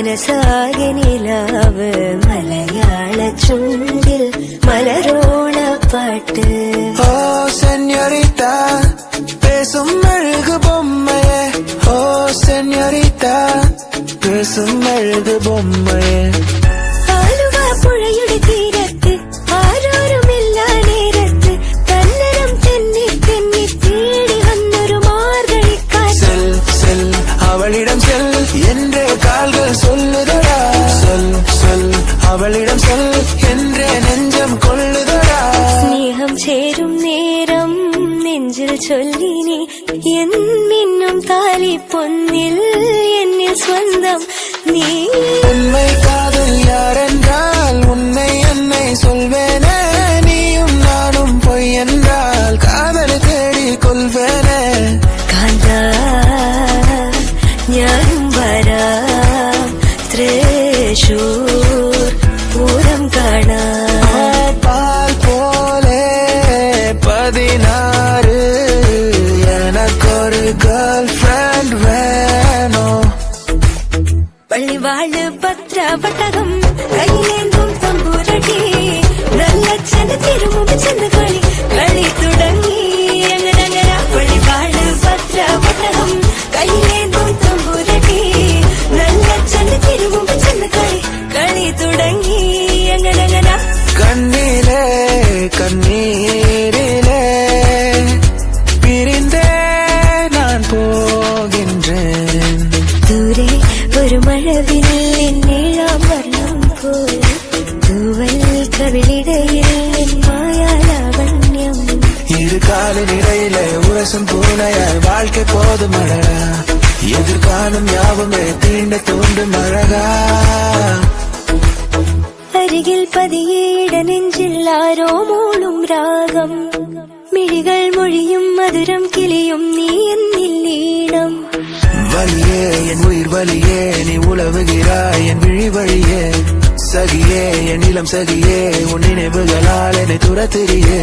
മനസാകെ നിലാവ് മലയാള ചുണ്ടിൽ മലരോണ പാട്ട്. ഓ സെഞ്ഞോരിത്ത பேசும் அழகு பொம்மையே, ஓ செഞ്ഞோரித்த பேசும் அழகு பொம்மையே. ആലുവ പുഴയുടെ തീരത്ത് ആരോരുമില്ല നേരത്ത് തന്നരം തെന്നി തെന്നി തേടി വന്നൊരു മാർഗഴിക്കാറ്റ്. செல் செல் அவளிடம் செல் என்றே கால்கள் சொல்லுதடா, சொல் சொல் அவளிடம் சொல் என்றே நெஞ்சம் கொள்ளுதடா. സ്നേഹം ചേരും നേരം നെഞ്ചിൽ ചൊല്ലിനി എൻ മിന്നും താലി പൊന്നിൽ എന്നിൽ സ്വന്തം നീ. உண்மை காதல் யாரென்றால் உன்னை என்னை சொல்வேனே, நீயும் நானும் பொய் என்றால் காதல் தேடி கொள்வேனே. കാന്താ ഞാനും വരാം തൃശൂർ പൂരം കാണാൻ. பால் போலே 16 எனக்கொரு கேர்ள் ஃப்ரெண்ட் வேணும். പള്ളിവാള് പത്രപട്ടകം കയ്യിലേന്തും തമ്പൂരടി നല്ല ചെന്ന് തിരുമുമ്പ് ചെന്ന് കളി കളി തുടങ്ങി. അങ്ങനെ പള്ളിവാള് പത്രപട്ടകം കയ്യിലേന്തും തമ്പൂരടി നല്ല ചെന്ന് തിരുമുമ്പ് ചെന്ന് കളി കളി തുടങ്ങി. അങ്ങനെ கண்ணிலே கண்ணீரிலே பிரிந்தே நான் போகின்றேன். ദൂരെ ഒരു മഴവില്ലിൻ നീളാം വർണ്ണം പോൽ തൂവൽ കവിളിടയിൽ മായാലാവണ്യം. இரு காலின் இடையிலே உரசும் பூனையாய் வாழ்க்கை போதும் அழகா, எதிர்காலம் யாவுமே தீண்ட தூண்டும் அழகா. അരികിൽ പതിയേട നെഞ്ചിൽ ആരോ മൂളും രാഗം മിഴികൾ മൊഴിയും മധുരം കിളിയും നീ എന്നിൽ ഈണം. வலியே என் உயிர் வலியே நீ உலவுகிறாய் என் விழி வழியே, சகியே என் இளம் சகியே உன் நினைவுகளால் என்னை துரத்துறியே.